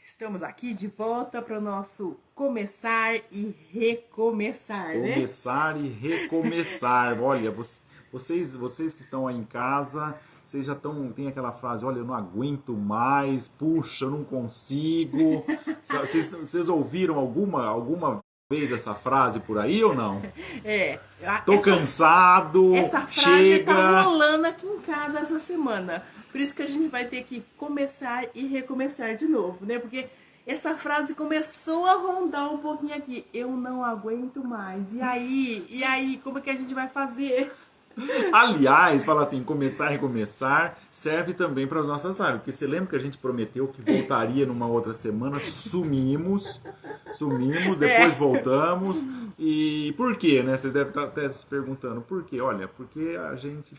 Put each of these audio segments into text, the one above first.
Estamos aqui de volta para o nosso começar e recomeçar, né? Começar e recomeçar. Olha, vocês que estão aí em casa, vocês já tem aquela frase, olha, eu não aguento mais, puxa, eu não consigo. Vocês ouviram alguma vez essa frase por aí ou não? Tô cansado, essa frase chega. tá rolando aqui em casa essa semana. Por isso que a gente vai ter que começar e recomeçar de novo, né? Porque essa frase começou a rondar um pouquinho aqui. Eu não aguento mais. E aí, como é que a gente vai fazer? Aliás, fala assim, começar e recomeçar serve também para as nossas lives. Porque você lembra que a gente prometeu que voltaria numa outra semana, sumimos, depois voltamos. E por quê, né? Vocês devem estar até se perguntando por quê. Olha, porque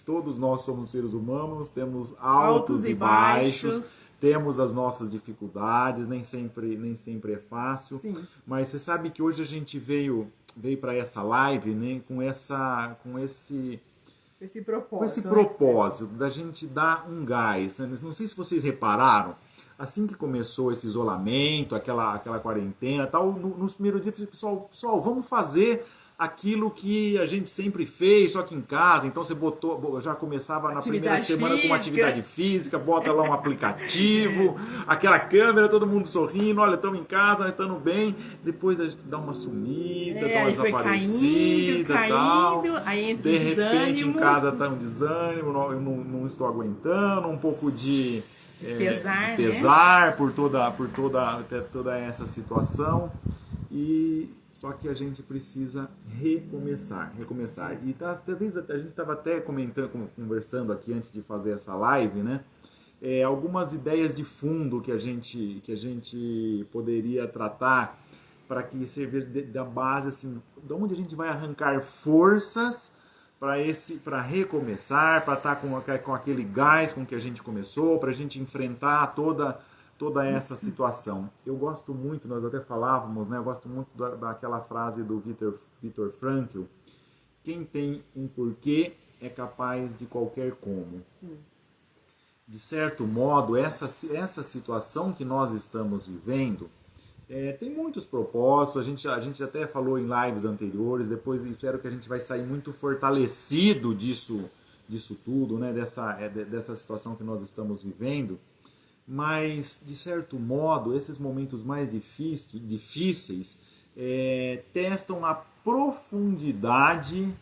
todos nós somos seres humanos, temos altos e baixos, temos as nossas dificuldades, nem sempre é fácil. Sim. Mas você sabe que hoje a gente veio para essa live, né, com esse propósito da gente dar um gás. Não sei se vocês repararam, assim que começou esse isolamento, aquela quarentena, tal, nos primeiros dias, pessoal, vamos fazer aquilo que a gente sempre fez, só que em casa. Então você já começava na primeira semana com uma atividade física, bota lá um aplicativo, aquela câmera, todo mundo sorrindo, olha, estamos em casa, nós estamos bem. Depois a gente dá uma sumida, dá uma desaparecida, tal. Aí entra de repente desânimo. Em casa tá um desânimo, eu não estou aguentando, um pouco de pesar, né? por toda essa situação. Só que a gente precisa recomeçar. E talvez a gente estava até conversando aqui antes de fazer essa live, né? Algumas ideias de fundo que a gente poderia tratar para que servir da base, assim, de onde a gente vai arrancar forças para recomeçar, para estar com aquele gás com que a gente começou, para a gente enfrentar toda essa situação. Eu gosto muito, nós até falávamos, né? Eu gosto muito daquela frase do Viktor Frankl: quem tem um porquê é capaz de qualquer como. Sim. De certo modo, essa situação que nós estamos vivendo tem muitos propósitos. A gente até falou em lives anteriores. Depois espero que a gente vai sair muito fortalecido disso tudo, né? Dessa situação que nós estamos vivendo. Mas, de certo modo, esses momentos mais difíceis testam a profundidade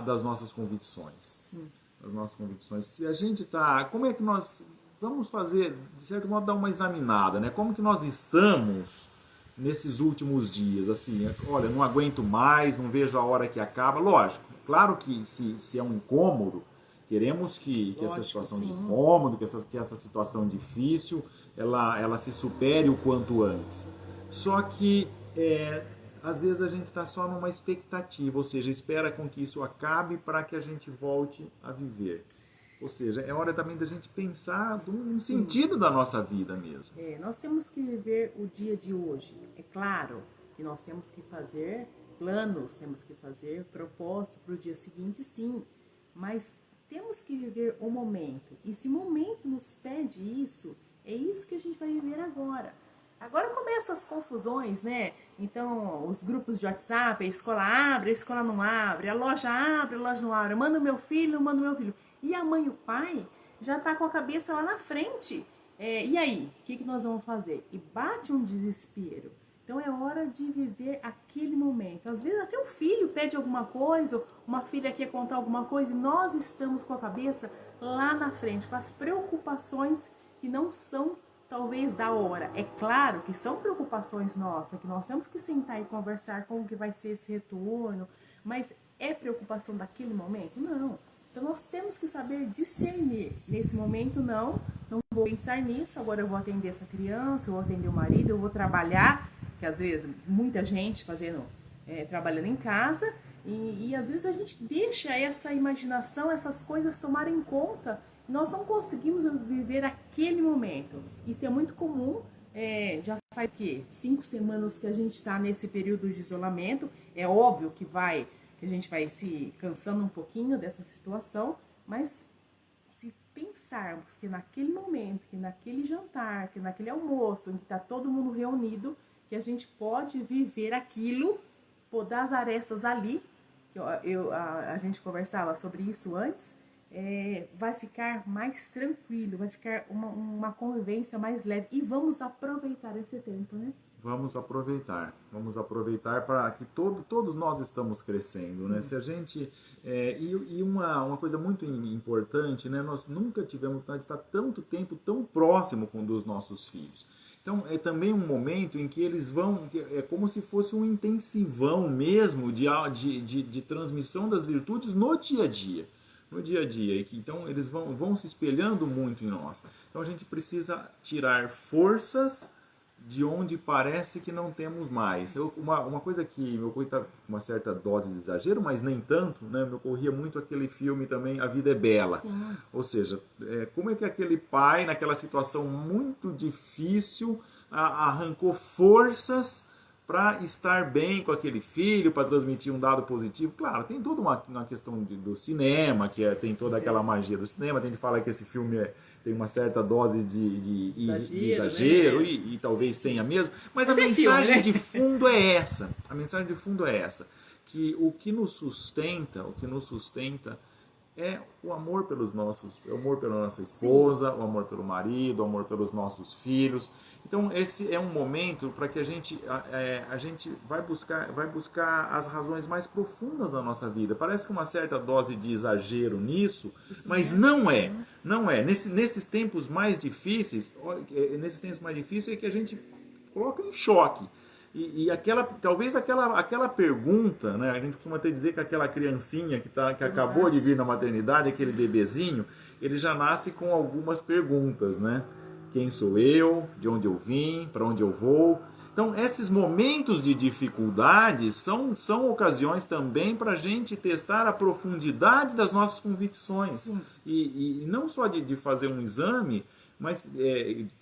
das nossas convicções. Sim. Das nossas convicções. Se a gente está... Como é que nós... Vamos fazer, de certo modo, dar uma examinada, né? Como que nós estamos nesses últimos dias? Assim, olha, não aguento mais, não vejo a hora que acaba. Lógico, claro que se é um incômodo, queremos que essa situação de incômodo, que essa situação difícil, ela se supere o quanto antes. Só que, às vezes, a gente está só numa expectativa, ou seja, espera com que isso acabe para que a gente volte a viver. Ou seja, é hora também da gente pensar no sentido da nossa vida mesmo. Nós temos que viver o dia de hoje. É claro que nós temos que fazer planos, temos que fazer propósitos para o dia seguinte, sim. Mas temos que viver o momento. E se o momento nos pede isso, é isso que a gente vai viver agora. Agora começam as confusões, né? Então, os grupos de WhatsApp, a escola abre, a escola não abre, a loja abre, a loja não abre. Manda o meu filho, manda o meu filho. E a mãe e o pai já tá com a cabeça lá na frente. E aí, o que nós vamos fazer? E bate um desespero. Então é hora de viver aquele momento. Às vezes até o filho pede alguma coisa, uma filha quer contar alguma coisa, e nós estamos com a cabeça lá na frente, com as preocupações que não são talvez da hora. É claro que são preocupações nossas, que nós temos que sentar e conversar como que vai ser esse retorno, mas é preocupação daquele momento? Não. Então nós temos que saber discernir. Nesse momento não vou pensar nisso, agora eu vou atender essa criança, eu vou atender o marido, eu vou trabalhar, que às vezes muita gente trabalhando em casa, e às vezes a gente deixa essa imaginação, essas coisas tomarem conta, e nós não conseguimos viver aquele momento. Isso é muito comum, já faz 5 semanas que a gente está nesse período de isolamento. É óbvio que a gente vai se cansando um pouquinho dessa situação, mas se pensarmos que naquele momento, que naquele jantar, que naquele almoço, em que está todo mundo reunido, que a gente pode viver aquilo, podar as arestas ali, que a gente conversava sobre isso antes, vai ficar mais tranquilo, vai ficar uma convivência mais leve. E vamos aproveitar esse tempo, né? Vamos aproveitar para que todos nós estamos crescendo, né? Se a gente e uma coisa muito importante, né? Nós nunca tivemos vontade de estar tanto tempo tão próximo dos nossos filhos. Então é também um momento em que eles vão, é como se fosse um intensivão mesmo de transmissão das virtudes no dia a dia. No dia a dia, e que então eles vão se espelhando muito em nós. Então a gente precisa tirar forças de onde parece que não temos mais. Uma coisa que me ocorria com uma certa dose de exagero, mas nem tanto, né? Me ocorria muito aquele filme também, A Vida é Bela. Sim. Ou seja, como é que aquele pai, naquela situação muito difícil, arrancou forças para estar bem com aquele filho, para transmitir um dado positivo. Claro, tem toda uma questão do cinema, tem toda aquela magia do cinema. Tem gente que fala que esse filme tem uma certa dose de exagero, né? e talvez tenha mesmo. Mas a mensagem de fundo é essa. A mensagem de fundo é essa. Que o que nos sustenta é o amor pelos o amor pela nossa esposa, Sim. o amor pelo marido, o amor pelos nossos filhos. Então esse é um momento para que a gente vai buscar as razões mais profundas da nossa vida. Parece que uma certa dose de exagero nisso, mas não é. Não é. Nesses tempos mais difíceis, é que a gente coloca em choque. E talvez aquela pergunta, né? A gente costuma até dizer que aquela criancinha que acabou de vir na maternidade, aquele bebezinho, ele já nasce com algumas perguntas, né? Quem sou eu? De onde eu vim? Para onde eu vou? Então, esses momentos de dificuldade são ocasiões também para a gente testar a profundidade das nossas convicções. E não só de fazer um exame, mas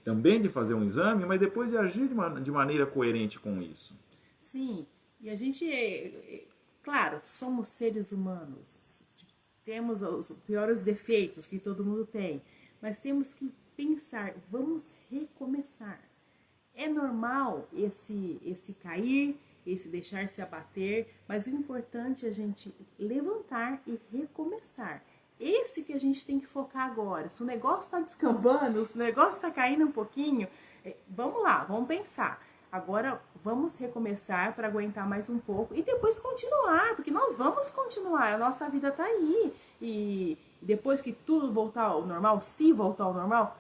também de fazer um exame, mas depois de agir de maneira coerente com isso. Sim, e a gente, claro, somos seres humanos, temos os piores defeitos que todo mundo tem, mas temos que pensar, vamos recomeçar. É normal esse cair, esse deixar se abater, mas o importante é a gente levantar e recomeçar. Esse que a gente tem que focar agora. Se o negócio está descambando, se o negócio está caindo um pouquinho, vamos lá, vamos pensar. Agora vamos recomeçar para aguentar mais um pouco e depois continuar, porque nós vamos continuar, a nossa vida está aí. E depois que tudo voltar ao normal, se voltar ao normal,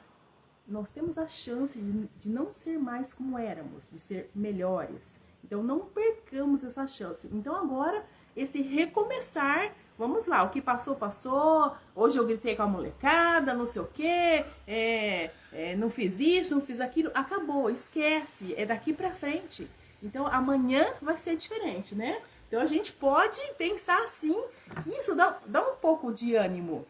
nós temos a chance de não ser mais como éramos, de ser melhores. Então não percamos essa chance. Então agora, esse recomeçar... Vamos lá, o que passou, passou. Hoje eu gritei com a molecada, não sei o quê. Não fiz isso, não fiz aquilo. Acabou, esquece. É daqui pra frente. Então, amanhã vai ser diferente, né? Então, a gente pode pensar assim. Que isso dá um pouco de ânimo.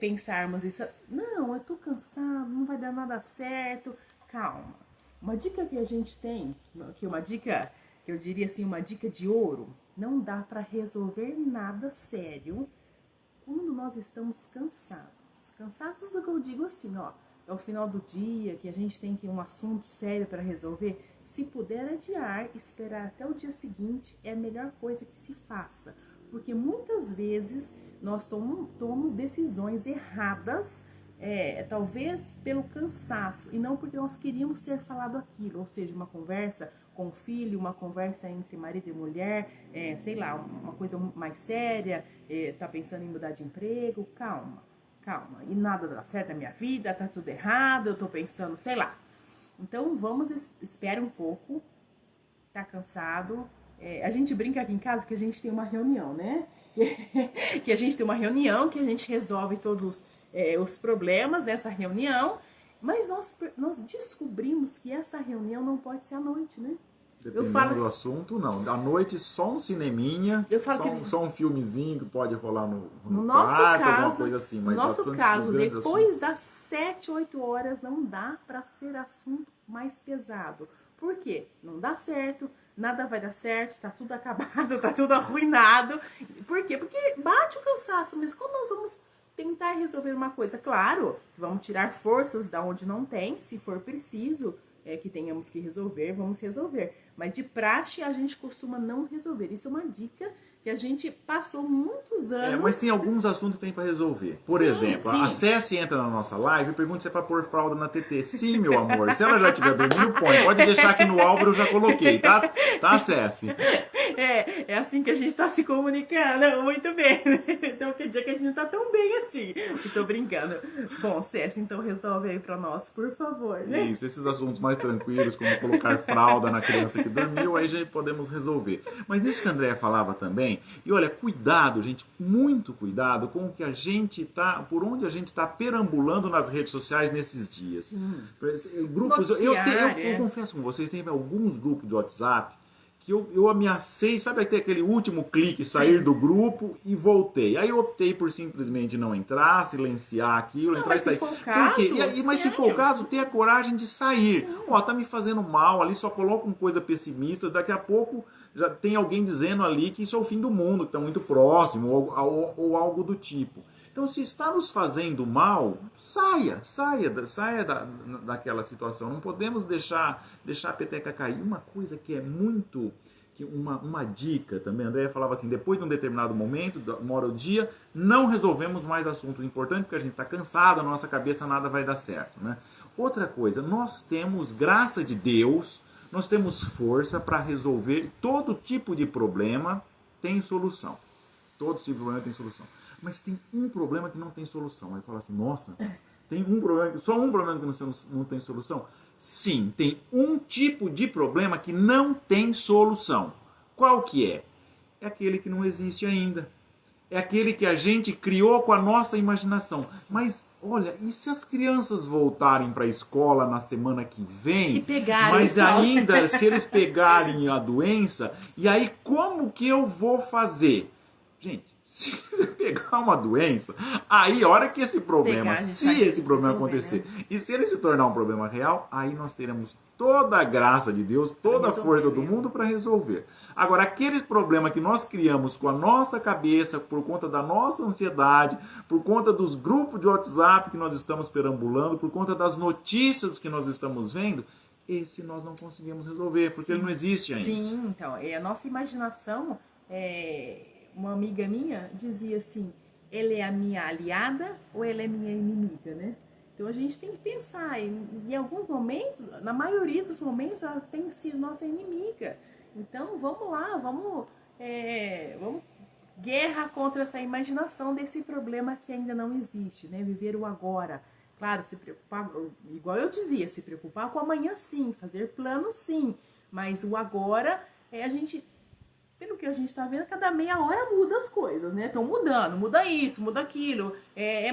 Pensarmos isso. Não, eu tô cansado, não vai dar nada certo. Calma. Uma dica que a gente tem, uma dica, que eu diria assim, uma dica de ouro. Não dá para resolver nada sério quando nós estamos cansados. Cansados é o que eu digo assim, ó. É o final do dia, que a gente tem um assunto sério para resolver. Se puder adiar, esperar até o dia seguinte, é a melhor coisa que se faça. Porque muitas vezes nós tomamos decisões erradas, talvez pelo cansaço, e não porque nós queríamos ter falado aquilo. Ou seja, uma conversa com o filho, uma conversa entre marido e mulher, sei lá, uma coisa mais séria, tá pensando em mudar de emprego, calma, e nada dá certo na minha vida, tá tudo errado, eu tô pensando, sei lá. Então espere um pouco, tá cansado, a gente brinca aqui em casa que a gente tem uma reunião, né? Que a gente tem uma reunião, que a gente resolve todos os problemas dessa reunião, mas nós descobrimos que essa reunião não pode ser à noite, né? Dependendo do assunto, não. À noite, só um cineminha, só um filmezinho que pode rolar no quarto, alguma coisa assim. Mas no nosso caso, depois das 7, 8 horas, não dá para ser assunto mais pesado. Por quê? Não dá certo, nada vai dar certo, tá tudo acabado, tá tudo arruinado. Por quê? Porque bate o cansaço, mas como nós vamos tentar resolver uma coisa. Claro, vamos tirar forças da onde não tem, se for preciso, que tenhamos que resolver, vamos resolver. Mas de praxe a gente costuma não resolver. Isso é uma dica que a gente passou muitos anos... mas tem alguns assuntos que tem para resolver. Por exemplo, a Cessi entra na nossa live e pergunta se é para pôr fralda na TT. Sim, meu amor. Se ela já estiver dormindo, põe. Pode deixar aqui no Álvaro, eu já coloquei, tá? Tá, Cessi? É assim que a gente está se comunicando. Muito bem. Então quer dizer que a gente não está tão bem assim. Estou brincando. Bom, Cessi, então resolve aí para nós, por favor, né? Isso, esses assuntos mais tranquilos, como colocar fralda na criança que dormiu, aí já podemos resolver. Mas nisso que a Andréia falava também, e olha, cuidado, gente, muito cuidado com o que a gente tá, por onde a gente está perambulando nas redes sociais nesses dias. Sim. Grupos, eu confesso com vocês, tem alguns grupos de WhatsApp que eu ameacei, sabe, ter aquele último clique, sair do grupo e voltei. Aí eu optei por simplesmente não entrar, silenciar aquilo, entrar e sair. Se for o caso, mas se for o caso, ter a coragem de sair. Ó, tá me fazendo mal ali, só coloca uma coisa pessimista, daqui a pouco já tem alguém dizendo ali que isso é o fim do mundo, que está muito próximo, ou algo do tipo. Então, se está nos fazendo mal, saia daquela situação. Não podemos deixar a peteca cair. Uma coisa que é muito... Uma dica também, a Andréia falava assim, depois de um determinado momento, uma hora do dia, não resolvemos mais assunto importante, porque a gente está cansado, a nossa cabeça nada vai dar certo, né? Outra coisa, nós temos, graça de Deus, nós temos força para resolver todo tipo de problema, tem solução. Todo tipo de problema tem solução. Mas tem um problema que não tem solução. Aí fala assim, nossa, tem um problema, só um problema que não tem solução? Sim, tem um tipo de problema que não tem solução. Qual que é? É aquele que não existe ainda. É aquele que a gente criou com a nossa imaginação. Mas, olha, e se as crianças voltarem para a escola na semana que vem, mas ainda se eles pegarem a doença, e aí como que eu vou fazer? Gente, se pegar uma doença, aí a hora que esse problema, se esse problema acontecer, e se ele se tornar um problema real, aí nós teremos toda a graça de Deus, toda a força do mundo para resolver. Agora, aquele problema que nós criamos com a nossa cabeça, por conta da nossa ansiedade, por conta dos grupos de WhatsApp que nós estamos perambulando, por conta das notícias que nós estamos vendo, esse nós não conseguimos resolver, porque ele não existe ainda. Sim, então, a nossa imaginação uma amiga minha dizia assim, ela é a minha aliada ou ela é minha inimiga, né? Então a gente tem que pensar, em alguns momentos, na maioria dos momentos, ela tem sido nossa inimiga. Então vamos lá, vamos guerra contra essa imaginação desse problema que ainda não existe, né? Viver o agora. Claro, se preocupar, igual eu dizia, se preocupar com o amanhã sim, fazer plano sim, mas o agora a gente... Pelo que a gente tá vendo, cada meia hora muda as coisas, né? Estão mudando, muda isso, muda aquilo,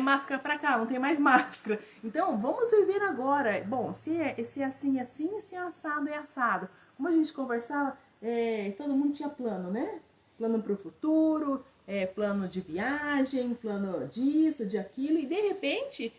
máscara pra cá, não tem mais máscara. Então, vamos viver agora. Bom, se é assim, é assim, se é assado, é assado. Como a gente conversava, todo mundo tinha plano, né? Plano pro futuro, plano de viagem, plano disso, de aquilo. E, de repente,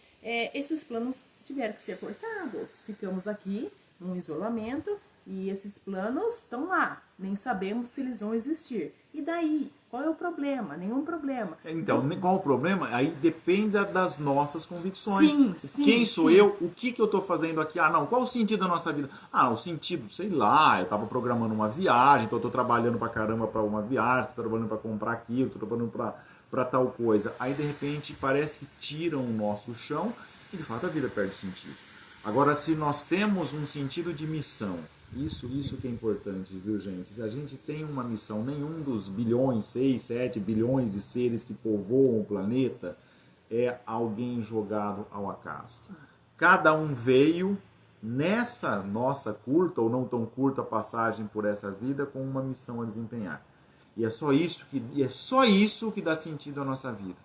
esses planos tiveram que ser cortados. Ficamos aqui, num isolamento, e esses planos estão lá, nem sabemos se eles vão existir. E daí? Qual é o problema? Nenhum problema. Então, qual o problema? Aí depende das nossas convicções. Sim, quem sou eu? O que eu estou fazendo aqui? Ah, não, qual o sentido da nossa vida? Ah, o sentido, sei lá, eu estava programando uma viagem, então eu estou trabalhando pra caramba para uma viagem, estou trabalhando para comprar aquilo, estou trabalhando para tal coisa. Aí, de repente, parece que tiram o nosso chão e, de fato, a vida perde sentido. Agora, se nós temos um sentido de missão, isso que é importante, viu, gente? Se a gente tem uma missão, nenhum dos bilhões, 6, 7 bilhões de seres que povoam o planeta é alguém jogado ao acaso. Cada um veio nessa nossa curta ou não tão curta passagem por essa vida com uma missão a desempenhar. E é só isso que dá sentido à nossa vida.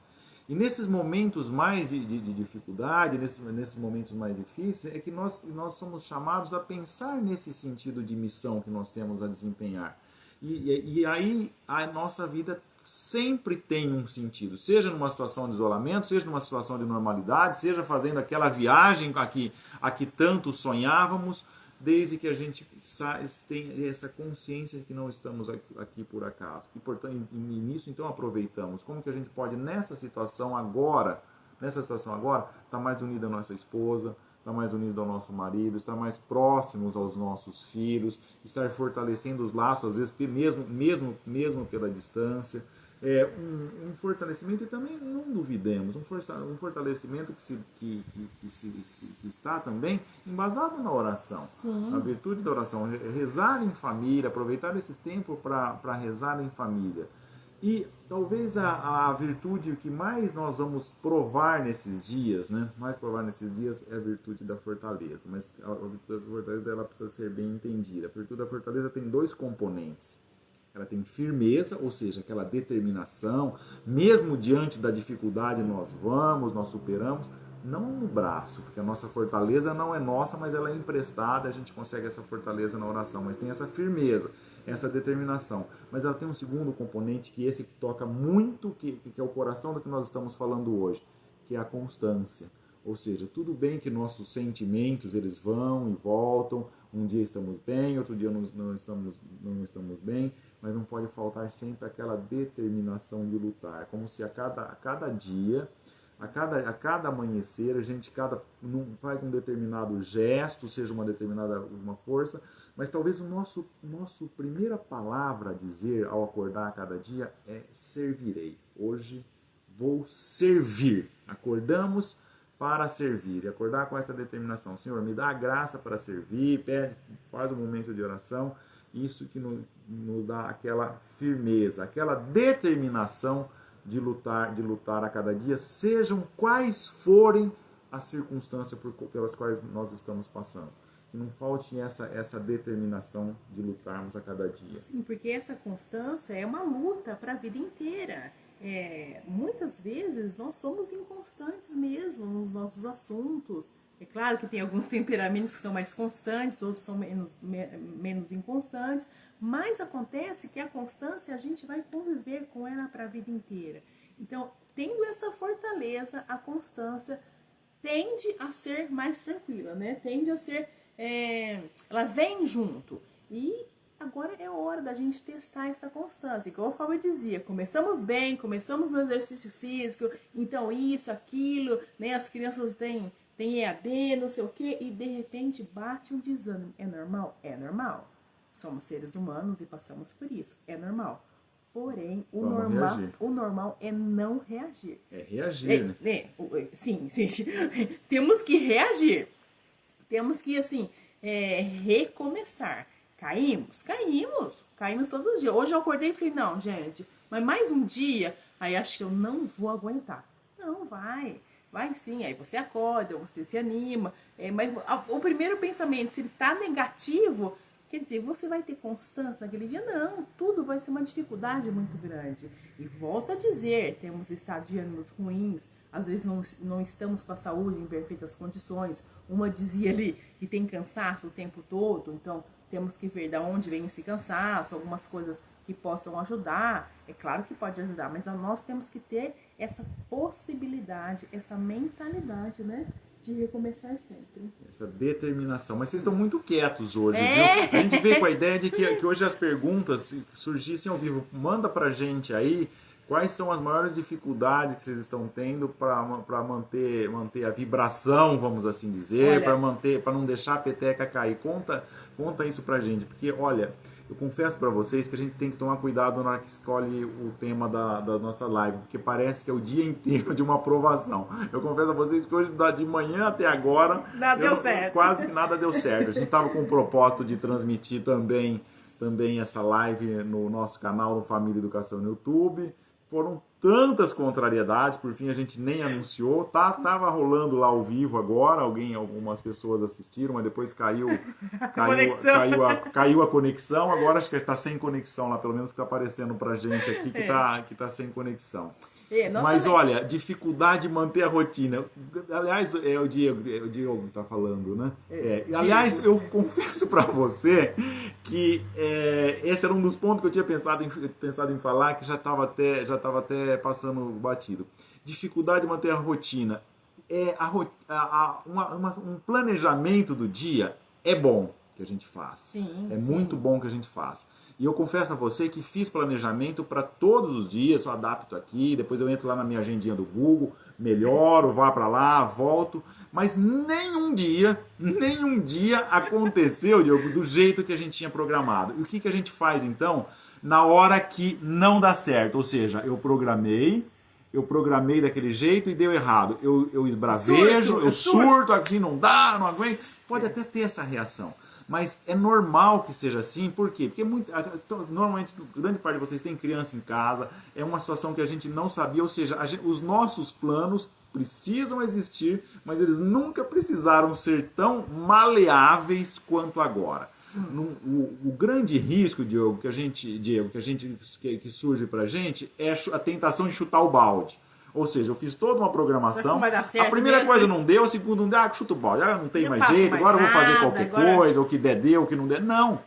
E nesses momentos mais de dificuldade, nesses momentos mais difíceis, é que nós somos chamados a pensar nesse sentido de missão que nós temos a desempenhar. E aí a nossa vida sempre tem um sentido, seja numa situação de isolamento, seja numa situação de normalidade, seja fazendo aquela viagem a que tanto sonhávamos, desde que a gente tenha essa consciência de que não estamos aqui por acaso. E, portanto, nisso, então, aproveitamos. Como que a gente pode, nessa situação agora, nessa situação agora, está mais unida à nossa esposa, está mais unido ao nosso marido, estar mais próximos aos nossos filhos, estar fortalecendo os laços, às vezes mesmo pela distância. Um fortalecimento, e também não duvidemos, um fortalecimento que está também embasado na oração. Sim. A virtude da oração, rezar em família, aproveitar esse tempo para rezar em família. E talvez a virtude que mais nós vamos provar nesses dias, né? Mais provar nesses dias é a virtude da fortaleza. Mas a virtude da fortaleza ela precisa ser bem entendida. A virtude da fortaleza tem 2 componentes. Ela tem firmeza, ou seja, aquela determinação, mesmo diante da dificuldade nós superamos, não no braço, porque a nossa fortaleza não é nossa, mas ela é emprestada, a gente consegue essa fortaleza na oração, mas tem essa firmeza, essa determinação. Mas ela tem um segundo componente, que esse que toca muito, que é o coração do que nós estamos falando hoje, que é a constância. Ou seja, tudo bem que nossos sentimentos eles vão e voltam, um dia estamos bem, outro dia não estamos bem, mas não pode faltar sempre aquela determinação de lutar, como se a cada dia, a cada amanhecer, a gente faz um determinado gesto, seja uma força, mas talvez o nosso primeira palavra a dizer ao acordar a cada dia é servirei. Hoje vou servir. Acordamos para servir, e acordar com essa determinação. Senhor, me dá a graça para servir, faz um momento de oração, isso que nos dá aquela firmeza, aquela determinação de lutar a cada dia, sejam quais forem as circunstâncias pelas quais nós estamos passando. Que não falte essa determinação de lutarmos a cada dia. Sim, porque essa constância é uma luta para a vida inteira. Muitas vezes nós somos inconstantes mesmo nos nossos assuntos. É claro que tem alguns temperamentos que são mais constantes, outros são menos inconstantes, mas acontece que a constância a gente vai conviver com ela para a vida inteira. Então, tendo essa fortaleza, a constância tende a ser mais tranquila, né? Tende a ser, ela vem junto. E agora é hora da gente testar essa constância. Igual a Fábio dizia, começamos bem, começamos no exercício físico, então isso, aquilo, né? As crianças têm EAD, não sei o quê, e de repente bate um desânimo. É normal? É normal. Somos seres humanos e passamos por isso. É normal. Porém, o normal é não reagir. É reagir, né? Sim. Temos que reagir. Temos que, assim, recomeçar. Caímos todos os dias. Hoje eu acordei e falei, não, gente, mas mais um dia, aí acho que eu não vou aguentar. Não, vai sim, aí você acorda, você se anima, mas o primeiro pensamento, se ele tá negativo, quer dizer, você vai ter constância naquele dia? Não, tudo vai ser uma dificuldade muito grande. E volto a dizer, temos estados de ânimos ruins, às vezes não estamos com a saúde em perfeitas condições. Uma dizia ali que tem cansaço o tempo todo, então temos que ver de onde vem esse cansaço, algumas coisas que possam ajudar. É claro que pode ajudar, mas nós temos que ter essa possibilidade, essa mentalidade, né? De recomeçar sempre. Essa determinação. Mas vocês estão muito quietos hoje, viu? A gente veio com a ideia de que hoje as perguntas surgissem ao vivo. Manda pra gente aí quais são as maiores dificuldades que vocês estão tendo para manter a vibração, vamos assim dizer, para não deixar a peteca cair. Conta isso pra gente, porque olha, eu confesso para vocês que a gente tem que tomar cuidado na hora que escolhe o tema da nossa live, porque parece que é o dia inteiro de uma aprovação. Eu confesso a vocês que hoje, de manhã até agora, quase que nada deu certo. A gente estava com o propósito de transmitir também essa live no nosso canal, no Família Educação no YouTube. Foram tantas contrariedades, por fim a gente nem anunciou. Tava rolando lá ao vivo agora, algumas pessoas assistiram, mas depois caiu a conexão. Agora acho que está sem conexão lá, pelo menos que está aparecendo pra gente aqui que tá sem conexão. Mas olha, dificuldade de manter a rotina. Aliás, é o Diego que está falando, né? Aliás, eu confesso para você que esse era um dos pontos que eu tinha pensado em falar, que já estava até passando batido. Dificuldade de manter a rotina. Um planejamento do dia é bom que a gente faça. Sim, muito bom que a gente faça. E eu confesso a você que fiz planejamento para todos os dias, eu adapto aqui, depois eu entro lá na minha agendinha do Google, melhoro, vá para lá, volto. Mas nenhum dia aconteceu, Diogo, do jeito que a gente tinha programado. E o que a gente faz então? Na hora que não dá certo, ou seja, eu programei daquele jeito e deu errado. Eu esbravejo, eu surto, assim não dá, não aguento. Pode até ter essa reação. Mas é normal que seja assim, por quê? Porque normalmente, grande parte de vocês tem criança em casa, é uma situação que a gente não sabia, ou seja, os nossos planos precisam existir, mas eles nunca precisaram ser tão maleáveis quanto agora. O grande risco, Diego, que surge pra gente é a tentação de chutar o balde. Ou seja, eu fiz toda uma programação, a primeira coisa não deu, a segunda não deu, chuta o balde, não tem mais jeito, agora eu vou fazer qualquer coisa, o que der deu, o que não der. Não.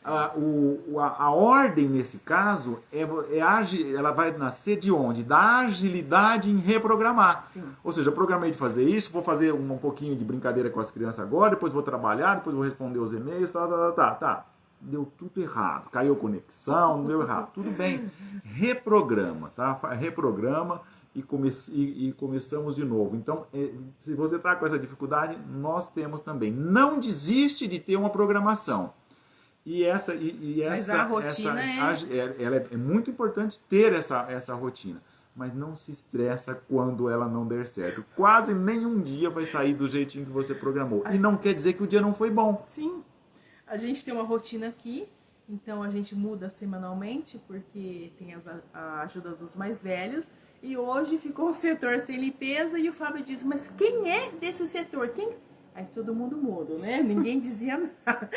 A ordem, nesse caso, ela vai nascer de onde? Da agilidade em reprogramar. Sim. Ou seja, eu programei de fazer isso, vou fazer um pouquinho de brincadeira com as crianças agora, depois vou trabalhar, depois vou responder os e-mails, tá. Deu tudo errado, caiu conexão, não deu errado. Tudo bem, reprograma, tá? Reprograma e começamos de novo. Então, se você está com essa dificuldade, nós temos também. Não desiste de ter uma programação. Mas a rotina é muito importante ter essa rotina. Mas não se estressa quando ela não der certo. Quase nenhum dia vai sair do jeitinho que você programou. E não quer dizer que o dia não foi bom. Sim. A gente tem uma rotina aqui, então a gente muda semanalmente, porque tem a ajuda dos mais velhos. E hoje ficou o setor sem limpeza e o Fábio disse, mas quem é desse setor? Quem? Aí todo mundo muda, né? Ninguém dizia nada.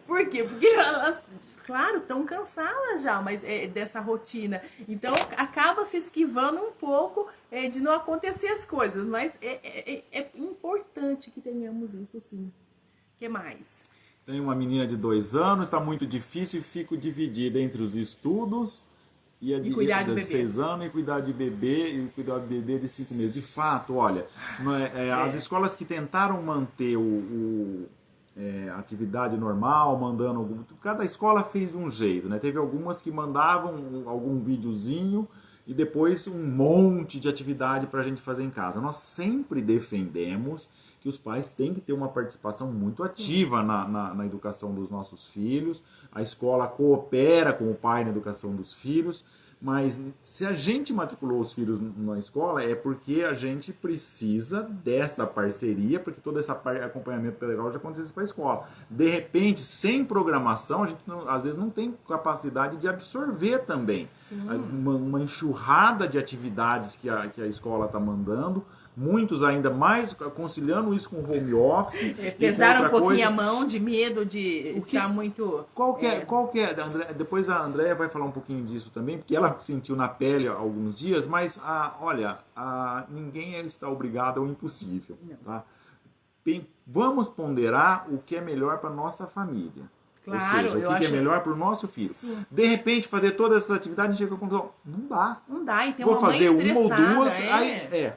Por quê? Porque elas, claro, estão cansadas já, mas dessa rotina. Então acaba se esquivando um pouco de não acontecer as coisas. Mas é importante que tenhamos isso, sim. O que mais? Tenho uma menina de 2 anos, está muito difícil e fico dividida entre os estudos e cuidar de bebê. 6 anos e cuidar de bebê de 5 meses. De fato, olha, as escolas que tentaram manter a atividade normal, cada escola fez de um jeito, né? Teve algumas que mandavam algum videozinho e depois um monte de atividade para a gente fazer em casa. Nós sempre defendemos que os pais têm que ter uma participação muito ativa na educação dos nossos filhos. A escola coopera com o pai na educação dos filhos, mas se a gente matriculou os filhos na escola é porque a gente precisa dessa parceria, porque todo esse acompanhamento pedagógico acontece para a escola. De repente, sem programação, a gente às vezes não tem capacidade de absorver também uma enxurrada de atividades que a escola está mandando. Muitos ainda mais conciliando isso com o home office. Pesaram um pouquinho a mão de medo de estar muito... Qual que é, André, depois a Andréia vai falar um pouquinho disso também, porque ela sentiu na pele há alguns dias, mas ninguém está obrigado ao impossível. Tá? Vamos ponderar o que é melhor para a nossa família. Claro, ou seja, o que é melhor para o nosso filho. Sim. De repente, fazer todas essas atividades, chega a conclusão, não dá. Não dá, e tem Vou uma mãe fazer estressada. uma ou duas,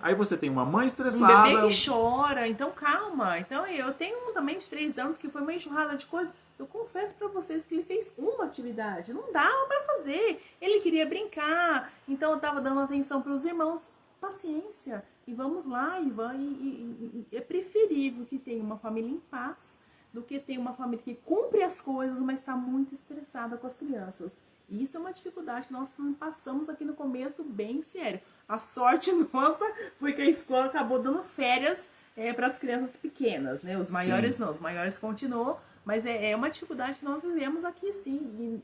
aí você tem uma mãe estressada. Um bebê que chora, então calma. Então eu tenho um também de 3 anos que foi uma enxurrada de coisas. Eu confesso para vocês que ele fez uma atividade, não dava para fazer. Ele queria brincar, então eu estava dando atenção para os irmãos. Paciência, e vamos lá, e é preferível que tenha uma família em paz do que ter uma família que cumpre as coisas, mas está muito estressada com as crianças. E isso é uma dificuldade que nós passamos aqui no começo bem sério. A sorte nossa foi que a escola acabou dando férias para as crianças pequenas, né? Os maiores não, os maiores continuam, mas é uma dificuldade que nós vivemos aqui, sim.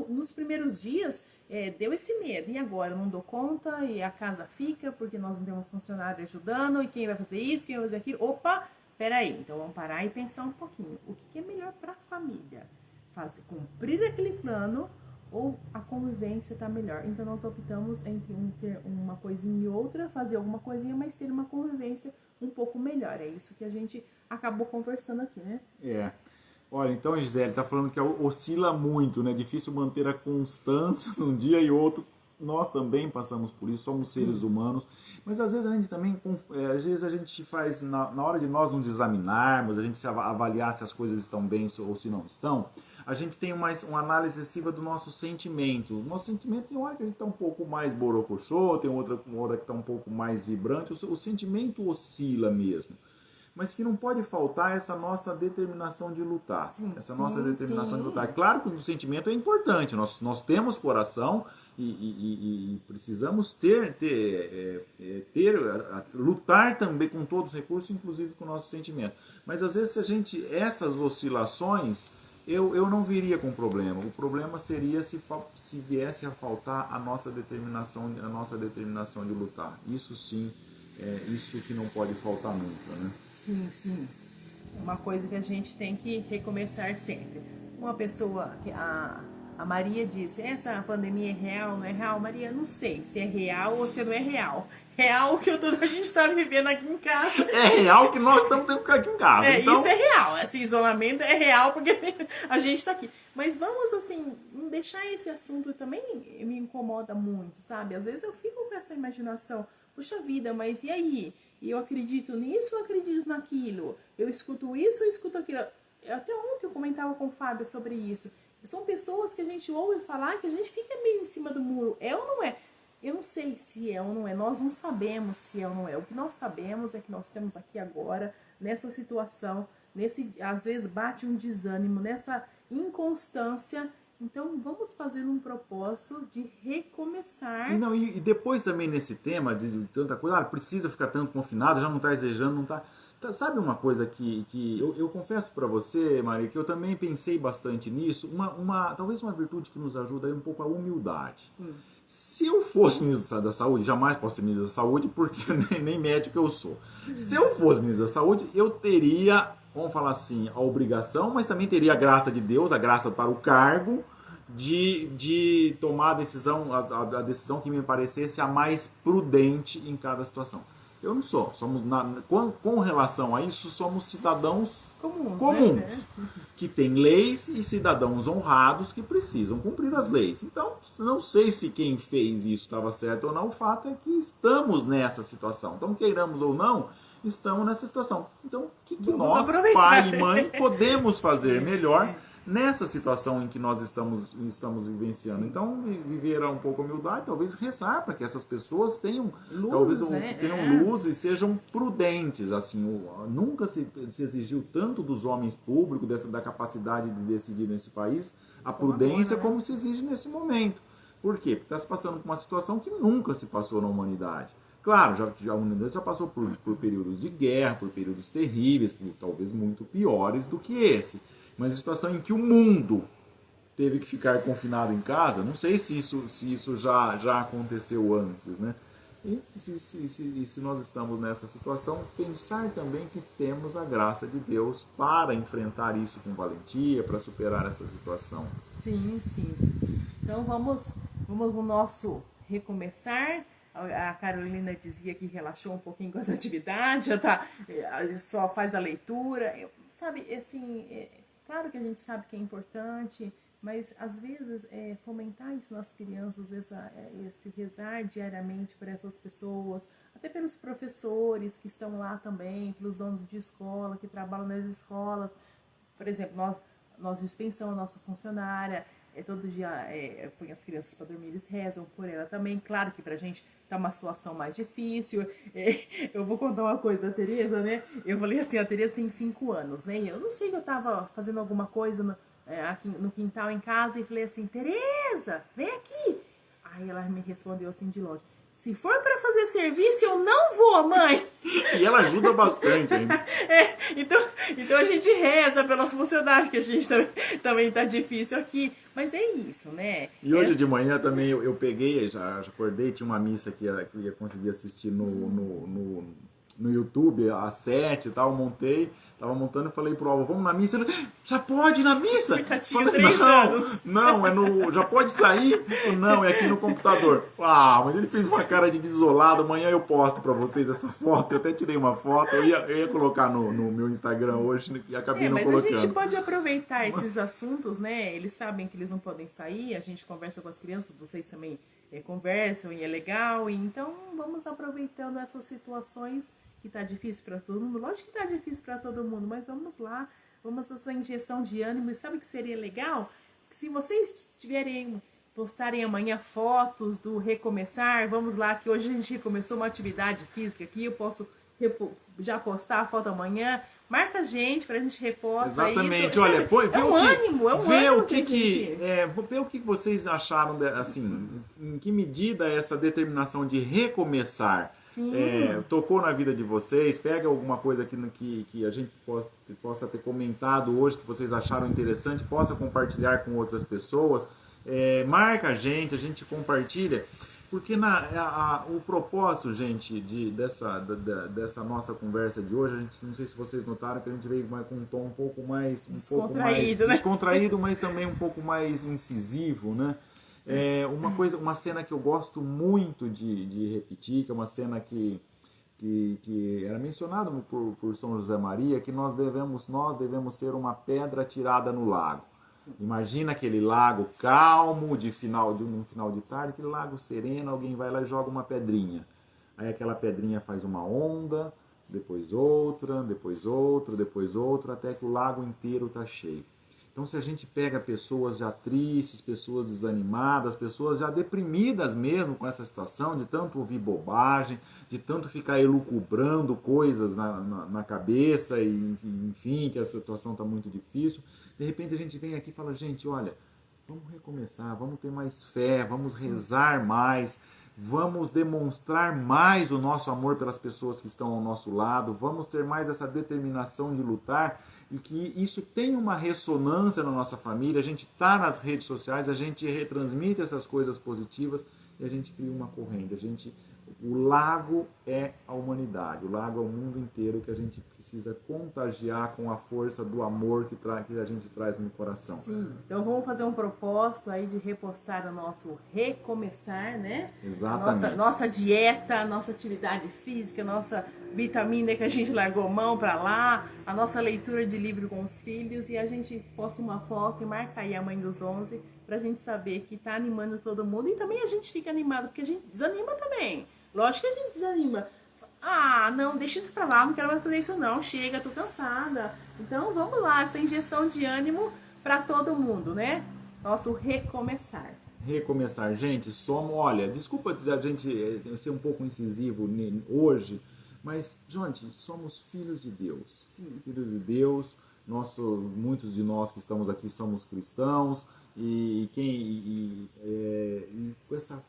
Nos primeiros dias deu esse medo. E agora? Eu não dou conta e a casa fica porque nós não temos funcionário ajudando e quem vai fazer isso, quem vai fazer aquilo. Opa! Peraí, então vamos parar e pensar um pouquinho. O que é melhor para a família? Cumprir aquele plano ou a convivência está melhor? Então nós optamos entre ter uma coisinha e outra, fazer alguma coisinha, mas ter uma convivência um pouco melhor. É isso que a gente acabou conversando aqui, né? Olha, então, Gisele, está falando que oscila muito, né? Difícil manter a constância num dia e outro. Nós também passamos por isso, somos seres humanos, mas às vezes a gente também, a gente faz, na hora de nós nos examinarmos, a gente se avaliar se as coisas estão bem ou se não estão, a gente tem uma análise excessiva do nosso sentimento. O nosso sentimento tem hora que a gente está um pouco mais borocochô, tem outra hora que está um pouco mais vibrante. O sentimento oscila mesmo. Mas que não pode faltar essa nossa determinação de lutar. Nossa determinação de lutar. Claro que o sentimento é importante. Nós temos coração e precisamos lutar também com todos os recursos, inclusive com o nosso sentimento. Mas às vezes essas oscilações, eu não viria com problema. O problema seria se viesse a faltar a nossa determinação de lutar. Isso sim, isso que não pode faltar nunca, né? Sim, sim. É uma coisa que a gente tem que recomeçar sempre. Uma pessoa, a Maria disse, essa pandemia é real, não é real? Maria, não sei se é real ou se não é real. Real que a gente está vivendo aqui em casa. É real que nós estamos tendo que ficar aqui em casa. Então... Isso é real. Esse isolamento é real porque a gente está aqui. Mas vamos, assim, deixar esse assunto também me incomoda muito, sabe? Às vezes eu fico com essa imaginação. Puxa vida, mas e aí? Eu acredito nisso, eu acredito naquilo. Eu escuto isso, eu escuto aquilo. Até ontem eu comentava com o Fábio sobre isso. São pessoas que a gente ouve falar que a gente fica meio em cima do muro. É ou não é? Eu não sei se é ou não é. Nós não sabemos se é ou não é. O que nós sabemos é que nós temos aqui agora, nessa situação, às vezes bate um desânimo, nessa inconstância. Então, vamos fazer um propósito de recomeçar. E depois também nesse tema de tanta coisa, precisa ficar tanto confinado, já não está desejando, não está... Sabe uma coisa que eu confesso para você, Maria, que eu também pensei bastante nisso, talvez uma virtude que nos ajuda aí um pouco a humildade. Sim. Se eu fosse ministro da Saúde, jamais posso ser ministro da Saúde, porque nem médico eu sou. Se eu fosse ministro da Saúde, eu teria, vamos falar assim, a obrigação, mas também teria a graça de Deus, a graça para o cargo, de tomar a decisão que me parecesse a mais prudente em cada situação. Eu não sou. Com relação a isso, somos cidadãos comuns né? que têm leis e cidadãos honrados que precisam cumprir as leis. Então, não sei se quem fez isso estava certo ou não, o fato é que estamos nessa situação. Então, queiramos ou não, estamos nessa situação. Então, o que nós, pai e mãe, podemos fazer melhor nessa situação em que nós estamos vivenciando? Sim. Então, viver um pouco a humildade, talvez rezar para que essas pessoas tenham luz e sejam prudentes. Assim, nunca se exigiu tanto dos homens públicos, da capacidade de decidir nesse país, a prudência agora, né? Como se exige nesse momento. Por quê? Porque está se passando por uma situação que nunca se passou na humanidade. Claro, a humanidade já passou por períodos de guerra, por períodos terríveis, talvez muito piores do que esse. Mas a situação em que o mundo teve que ficar confinado em casa, não sei se isso já aconteceu antes, né? E se nós estamos nessa situação, pensar também que temos a graça de Deus para enfrentar isso com valentia, para superar essa situação. Sim, sim. Então vamos no nosso recomeçar. A Carolina dizia que relaxou um pouquinho com as atividades, só faz a leitura. Sabe, assim... Claro que a gente sabe que é importante, mas às vezes fomentar isso nas crianças, esse rezar diariamente por essas pessoas, até pelos professores que estão lá também, pelos donos de escola, que trabalham nas escolas. Por exemplo, nós dispensamos a nossa funcionária, todo dia põe as crianças para dormir, eles rezam por ela também. Claro que pra gente tá uma situação mais difícil. Eu vou contar uma coisa da Tereza, né? Eu falei assim, a Tereza tem 5 anos, né? E eu não sei que eu tava fazendo alguma coisa aqui no quintal em casa e falei assim, Tereza, vem aqui. Aí ela me respondeu assim de longe, se for para fazer serviço, eu não vou, mãe. E ela ajuda bastante ainda. Então a gente reza pela funcionária, que a gente também tá difícil aqui. Mas é isso, né? E hoje de manhã também eu peguei, já acordei, tinha uma missa que eu ia conseguir assistir no YouTube às 7 e tal, montei. Tava montando e falei pro Alvo, vamos na missa? Ele, já pode ir na missa? Tinha 3 anos. Não, já pode sair? Não, é aqui no computador. Mas ele fez uma cara de desolado. Amanhã eu posto pra vocês essa foto. Eu até tirei uma foto. Eu ia colocar no meu Instagram hoje e acabei não colocando. Mas a gente pode aproveitar esses assuntos, né? Eles sabem que eles não podem sair. A gente conversa com as crianças, vocês também conversam e é legal. Então vamos aproveitando essas situações que tá difícil para todo mundo. Lógico que tá difícil para todo mundo, mas vamos lá, vamos essa injeção de ânimo. E sabe o que seria legal? Se vocês postarem amanhã fotos do recomeçar, vamos lá, que hoje a gente recomeçou uma atividade física aqui, eu posso já postar a foto amanhã. Marca a gente pra gente repostar. Exatamente, isso. Olha, põe, é um ânimo, vê ânimo o vê o que vocês acharam, assim, em que medida essa determinação de recomeçar tocou na vida de vocês. Pega alguma coisa que a gente possa ter comentado hoje, que vocês acharam interessante, possa compartilhar com outras pessoas. Marca a gente compartilha. Porque o propósito, gente, dessa nossa conversa de hoje, a gente, não sei se vocês notaram que a gente veio com um tom um pouco mais descontraído, mas também um pouco mais incisivo, né? Uma cena que eu gosto muito de repetir, que é uma cena que era mencionada por São José Maria, que nós devemos ser uma pedra tirada no lago. Imagina aquele lago calmo, num final de tarde, aquele lago sereno, alguém vai lá e joga uma pedrinha. Aí aquela pedrinha faz uma onda, depois outra, depois outra, depois outra, até que o lago inteiro está cheio. Então, se a gente pega pessoas já tristes, pessoas desanimadas, pessoas já deprimidas mesmo com essa situação, de tanto ouvir bobagem, de tanto ficar elucubrando coisas na cabeça, e enfim, que a situação está muito difícil, de repente a gente vem aqui e fala, gente, olha, vamos recomeçar, vamos ter mais fé, vamos rezar mais, vamos demonstrar mais o nosso amor pelas pessoas que estão ao nosso lado, vamos ter mais essa determinação de lutar, e que isso tem uma ressonância na nossa família. A gente está nas redes sociais, a gente retransmite essas coisas positivas e a gente cria uma corrente. O lago é a humanidade, o lago é o mundo inteiro, que a gente precisa contagiar com a força do amor que a gente traz no coração. Sim, então vamos fazer um propósito aí de repostar o nosso recomeçar, né? Exatamente. Nossa dieta, nossa atividade física, nossa vitamina que a gente largou mão para lá, a nossa leitura de livro com os filhos, e a gente posta uma foto e marca aí a Mãe dos 11 pra gente saber que tá animando todo mundo, e também a gente fica animado, porque a gente desanima também. Lógico que a gente desanima. Ah, não, deixa isso pra lá, não quero mais fazer isso não, chega, tô cansada. Então vamos lá, essa injeção de ânimo pra todo mundo, né? Nosso recomeçar. Recomeçar, gente, olha, desculpa dizer a gente ser um pouco incisivo hoje, mas, gente, somos filhos de Deus. Sim. Filhos de Deus, muitos de nós que estamos aqui somos cristãos, e com essa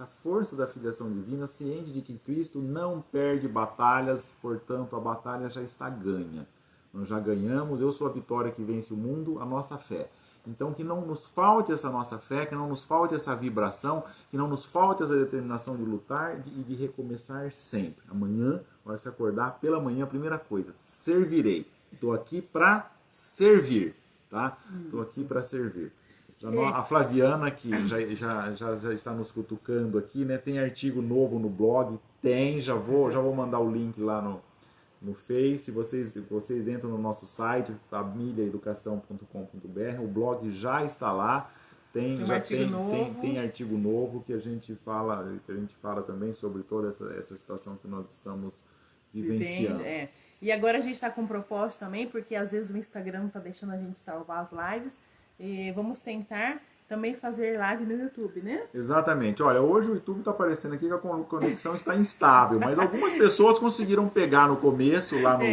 força da filiação divina, ciente de que Cristo não perde batalhas, portanto a batalha já está ganha. Nós já ganhamos, eu sou a vitória que vence o mundo, a nossa fé. Então que não nos falte essa nossa fé, que não nos falte essa vibração, que não nos falte essa determinação de lutar e de recomeçar sempre. Amanhã, na hora de se acordar, pela manhã, a primeira coisa, servirei. Estou aqui para servir. Tá? Estou aqui para servir. A Flaviana, que já está nos cutucando aqui, né? Tem artigo novo no blog? Tem, já vou mandar o link lá no Face. Vocês entram no nosso site, famíliaeducação.com.br, o blog já está lá. Tem artigo novo que a gente fala também sobre toda essa situação que nós estamos vivenciando. E agora a gente está com um propósito também, porque às vezes o Instagram não está deixando a gente salvar as lives. E vamos tentar também fazer live no YouTube, né? Exatamente. Olha, hoje o YouTube está aparecendo aqui que a conexão está instável, mas algumas pessoas conseguiram pegar no começo lá no...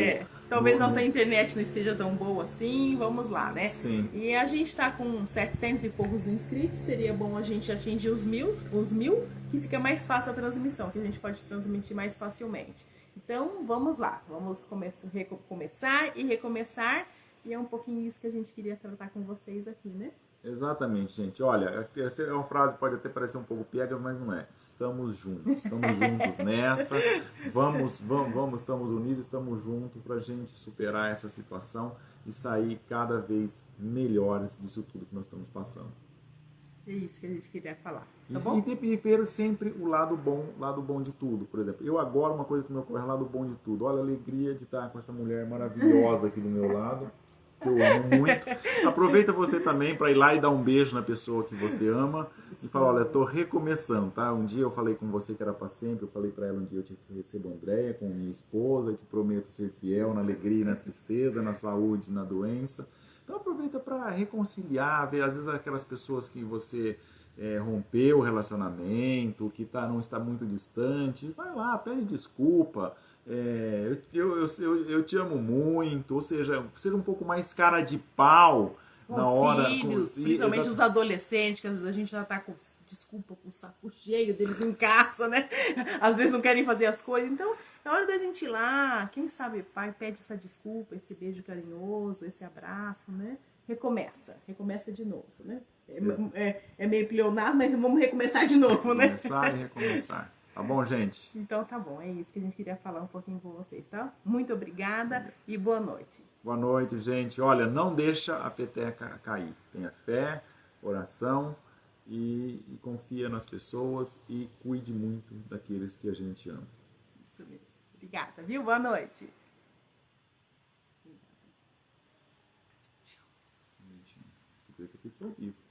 Talvez nossa internet não esteja tão boa assim, vamos lá, né? Sim. E a gente está com 700 e poucos inscritos, seria bom a gente atingir os mil, que fica mais fácil a transmissão, que a gente pode transmitir mais facilmente. Então, vamos lá, vamos recomeçar e recomeçar, e é um pouquinho isso que a gente queria tratar com vocês aqui, né? Exatamente, gente. Olha, essa é uma frase que pode até parecer um pouco piegas, mas não é. Estamos juntos nessa. Estamos unidos, estamos juntos para a gente superar essa situação e sair cada vez melhores disso tudo que nós estamos passando. É isso que a gente queria falar. Tá bom? E ter sempre o lado bom de tudo. Por exemplo, eu agora, uma coisa que me ocorre é o lado bom de tudo. Olha a alegria de estar com essa mulher maravilhosa aqui do meu lado. que eu amo muito. Aproveita você também para ir lá e dar um beijo na pessoa que você ama e falar, olha, eu tô recomeçando, tá? Um dia eu falei com você que era para sempre, eu falei para ela um dia eu te recebo a Andréia como minha esposa, eu te prometo ser fiel na alegria e na tristeza, na saúde e na doença. Então aproveita para reconciliar, ver às vezes aquelas pessoas que você rompeu o relacionamento, que não está muito distante, vai lá, pede desculpa, eu te amo muito, ou seja um pouco mais cara de pau com na os hora. filhos, principalmente os adolescentes, que às vezes a gente já tá com, desculpa, com o saco cheio deles em casa, né? Às vezes não querem fazer as coisas. Então, é hora da gente ir lá, quem sabe, pai, pede essa desculpa, esse beijo carinhoso, esse abraço, né? Recomeça de novo, né? É meio pleonado, mas vamos recomeçar de novo, né? Recomeçar e recomeçar. Tá bom, gente? Então tá bom, é isso que a gente queria falar um pouquinho com vocês, tá? Muito obrigada e boa noite. Boa noite, gente. Olha, não deixa a peteca cair. Tenha fé, oração e confia nas pessoas e cuide muito daqueles que a gente ama. Isso mesmo. Obrigada, viu? Boa noite. Secreto feito ao vivo.